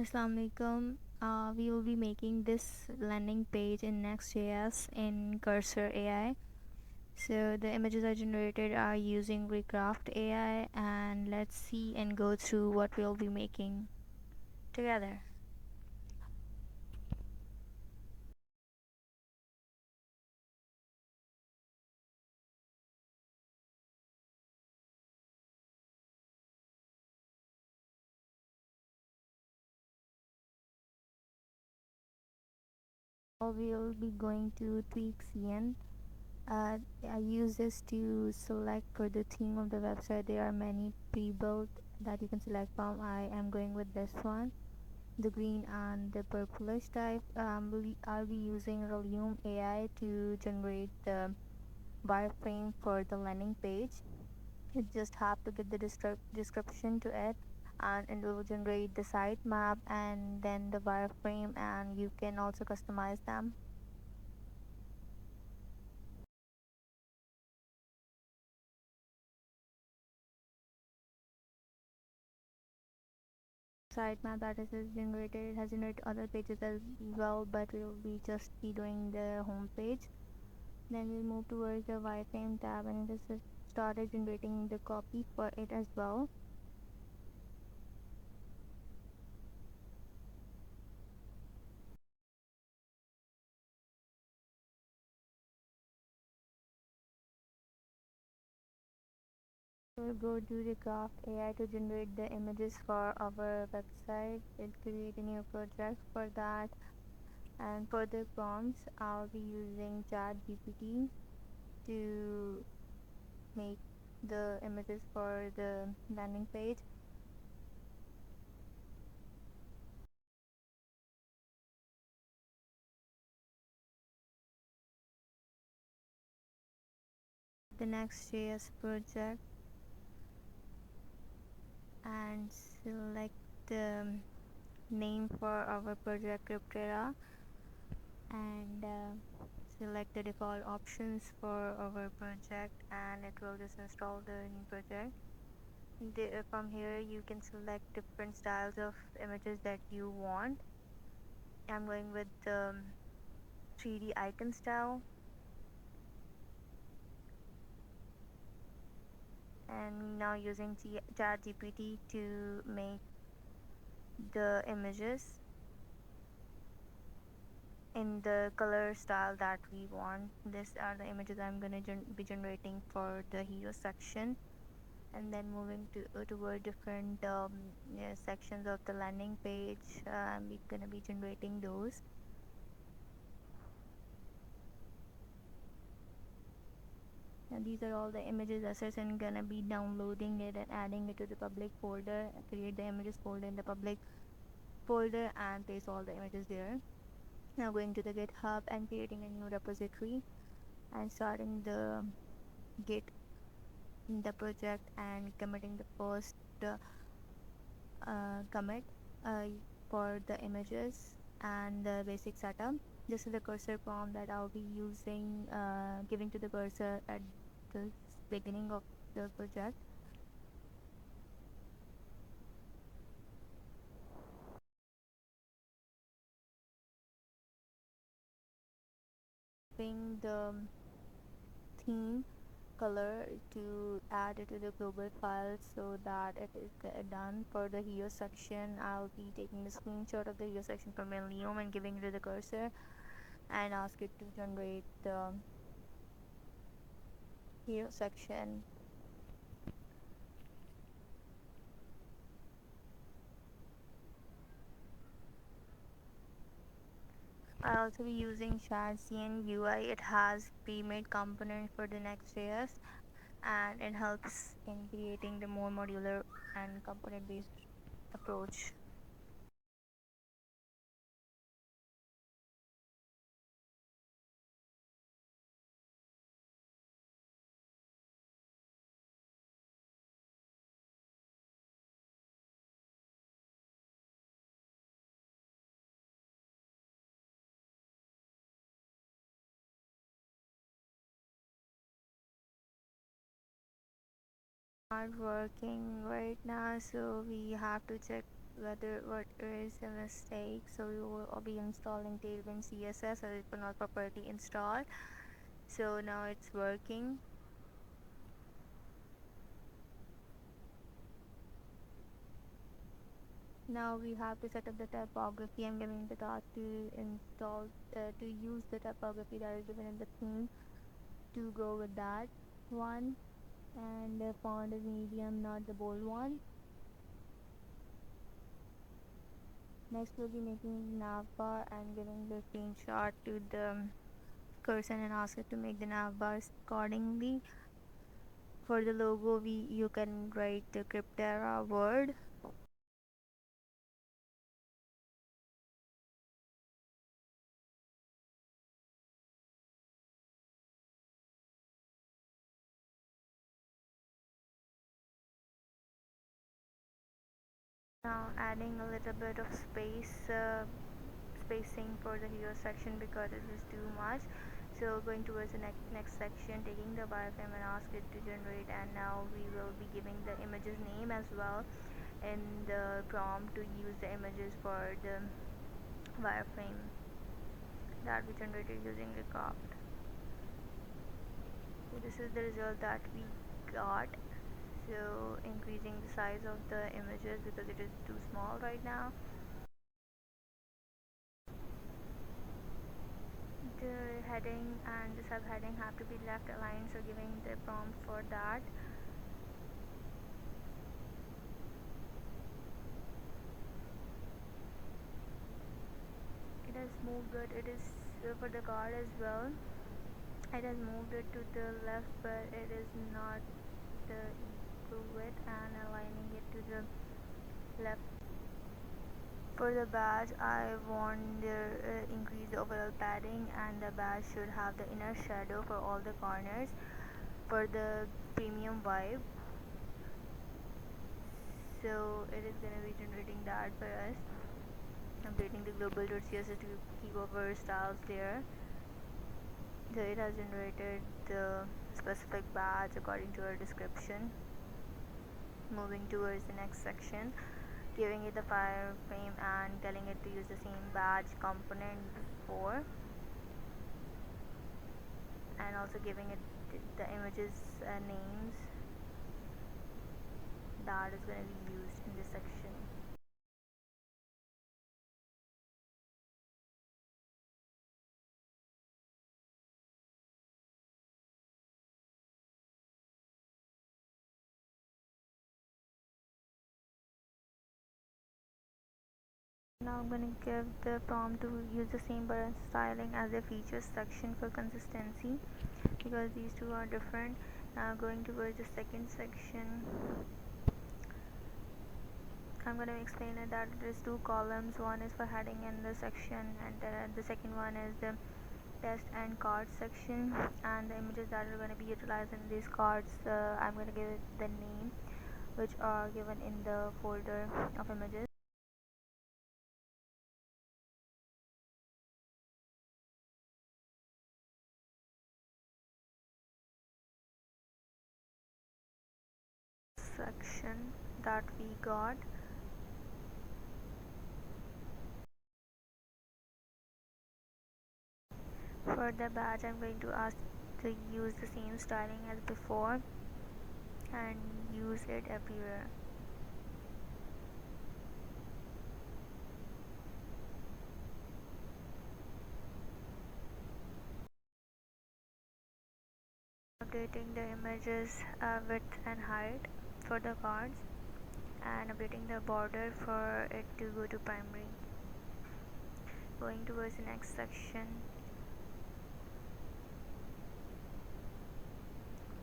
Assalamualaikum. We will be making this landing page in Next.js in Cursor AI. So the images I generated are using Recraft AI, and let's see and go through what we'll be making together. We'll be going to TweakCN. I use this to select for the theme of the website. There are many pre-built that you can select from. I am going with this one, the green and the purplish type. I'll be using Relium AI to generate the wireframe for the landing page. You just have to get the description to it, and it will generate the sitemap and then the wireframe, and you can also customize them. Sitemap that is generated, it has generated other pages as well, but we'll be just be doing the home page. Then we'll move towards the wireframe tab, and this is started generating the copy for it as well. We'll go to the Craft AI to generate the images for our website. We'll create a new project for that, and for the prompts I'll be using ChatGPT to make the images for the landing page. The Next.js project and select the name for our project Cryptera, and select the default options for our project, and it will just install the new project. From here you can select different styles of images that you want. I'm going with the 3D icon style, and now using ChatGPT to make the images in the color style that we want. These are the images I'm gonna be generating for the hero section, and then moving to toward different sections of the landing page. I'm gonna be generating those. And these are all the images assets, and gonna be downloading it and adding it to the public folder. Create the images folder in the public folder and place all the images there. Now going to the GitHub and creating a new repository and starting the git in the project and committing the first commit for the images and the basic setup. This is the cursor prompt that I'll be using, giving to the cursor at the beginning of the project. Ping the theme color to add it to the global file so that it is done. For the hero section, I'll be taking the screenshot of the hero section from Relium and giving it to the cursor and ask it to generate the hero section. I'll also be using Shadcn UI. It has pre-made component for the Next.js, and it helps in creating the more modular and component-based approach. Not working right now, so we have to check whether what is a mistake. So we will be installing Tailwind CSS, as it will not properly install. So now it's working. Now we have to set up the typography. I'm giving the task to install to use the typography that is given in the theme to go with that one, and the font is medium, not the bold one. Next we'll be making navbar and giving the screenshot to the cursor and ask it to make the navbars accordingly. For the logo, you can write the Cryptera word. Now adding a little bit of spacing for the hero section because it is too much. So going towards the next section, taking the wireframe and ask it to generate, and now we will be giving the image's name as well in the prompt to use the images for the wireframe that we generated using Recraft. So this is the result that we got. So increasing the size of the images because it is too small right now. The heading and the subheading have to be left aligned, so giving the prompt for that. It has moved it is for the card as well. It has moved it to the left, but it is not equal width, and aligning it to the left. For the badge, I want the increase the overall padding, and the badge should have the inner shadow for all the corners for the premium vibe. So it is going to be generating that for us. Updating the global.css to keep our styles there. So it has generated the specific badge according to our description. Moving towards the next section, giving it the wireframe and telling it to use the same badge component before, and also giving it the images names that is going to be used in this section. Now I'm going to give the prompt to use the same button styling as the features section for consistency, because these two are different. Now going towards the second section, I'm going to explain it that there's two columns. One is for heading in the section, and the second one is the test and cards section, and the images that are going to be utilized in these cards, I'm going to give it the name which are given in the folder of images. Section that we got. For the badge, I'm going to ask to use the same styling as before and use it everywhere. Updating the images width and height for the cards, and updating the border for it to go to primary. Going towards the next section,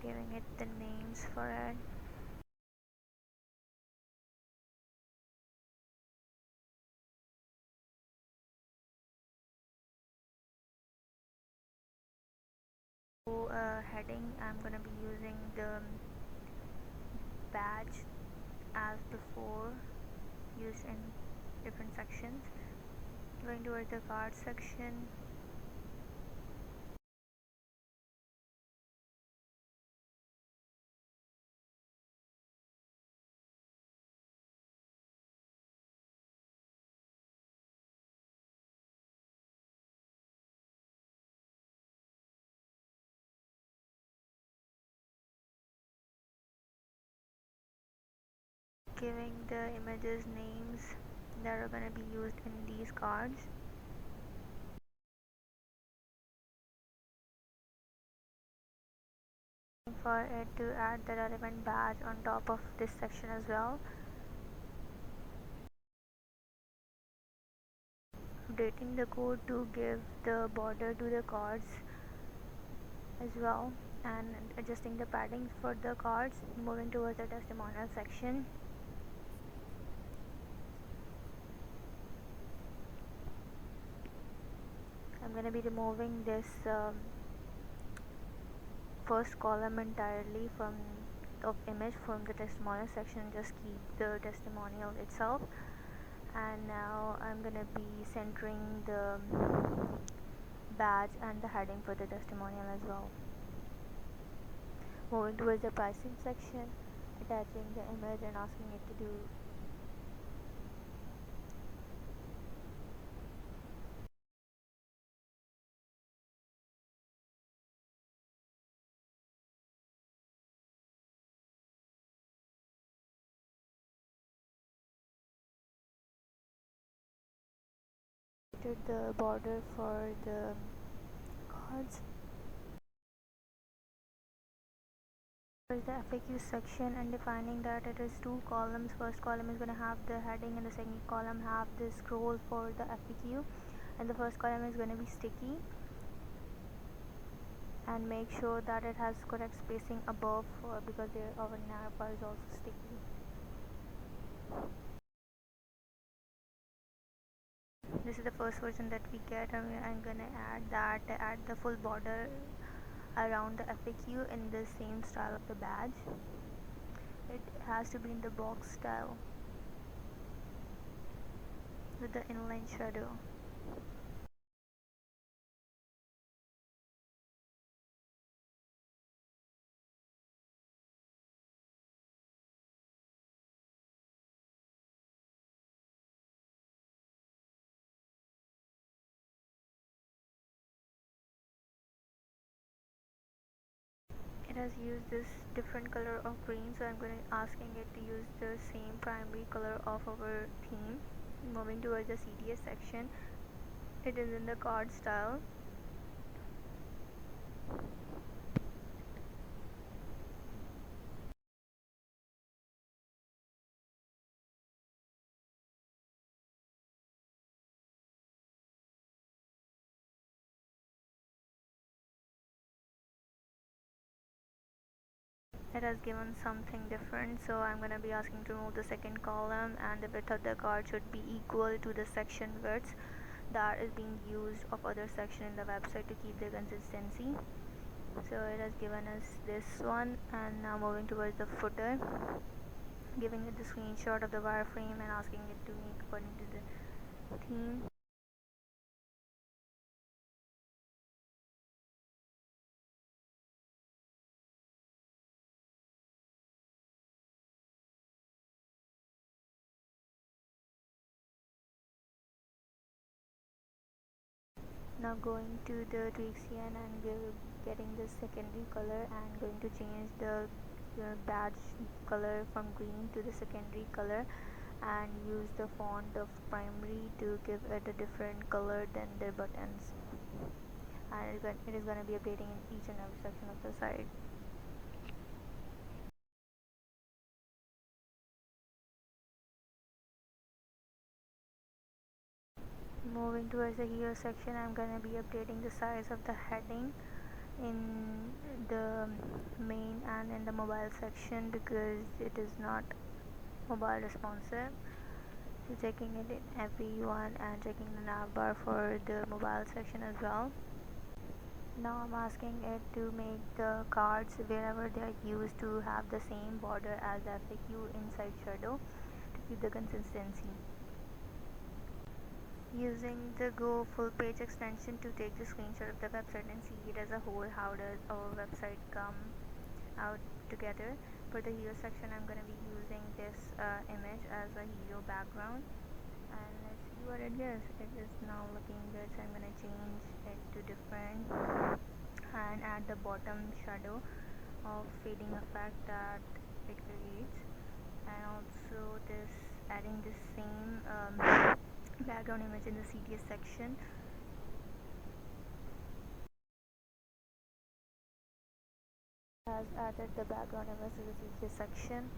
giving it the names for it. So heading, I'm gonna be using the badge as before, used in different sections. Going towards the card section, giving the images names that are going to be used in these cards. For it to add the relevant badge on top of this section as well. Updating the code to give the border to the cards as well, and adjusting the padding for the cards. Moving towards the testimonial section. I'm going to be removing this first column entirely from of image from the testimonial section, just keep the testimonial itself. And now I'm going to be centering the badge and the heading for the testimonial as well. Moving towards the pricing section, attaching the image and asking it to do the border for the cards. There's the FAQ section and defining that it is two columns. First column is going to have the heading and the second column have the scroll for the FAQ, and the first column is going to be sticky, and make sure that it has correct spacing above because our navbar is also sticky. This is the first version that we get, and I'm gonna add the full border around the FAQ in the same style of the badge. It has to be in the box style with the inline shadow. It has used this different color of green, so I'm going to asking it to use the same primary color of our theme. Moving towards the CDS section, it is in the card style. It has given something different, so I'm going to be asking to remove the second column, and the width of the card should be equal to the section width that is being used of other section in the website to keep the consistency. So it has given us this one, and now moving towards the footer, giving it the screenshot of the wireframe and asking it to make according to the theme. Now going to the TweakCN and getting the secondary color, and going to change the badge color from green to the secondary color, and use the font of primary to give it a different color than the buttons, and it is going to be updating in each and every section of the site. Moving towards the hero section, I'm going to be updating the size of the heading in the main and in the mobile section because it is not mobile responsive. So checking it in everyone and checking the navbar for the mobile section as well. Now I'm asking it to make the cards wherever they are used to have the same border as the FAQ inside shadow to keep the consistency. Using the Go full page extension to take the screenshot of the website and see it as a whole, how does our website come out together. For the hero section, I'm going to be using this image as a hero background, and let's see what it gives. It is now looking good, so I'm going to change it to different and add the bottom shadow of fading effect that it creates. and also this adding the same background image in the CTS section. Has added the background image to the CTS section.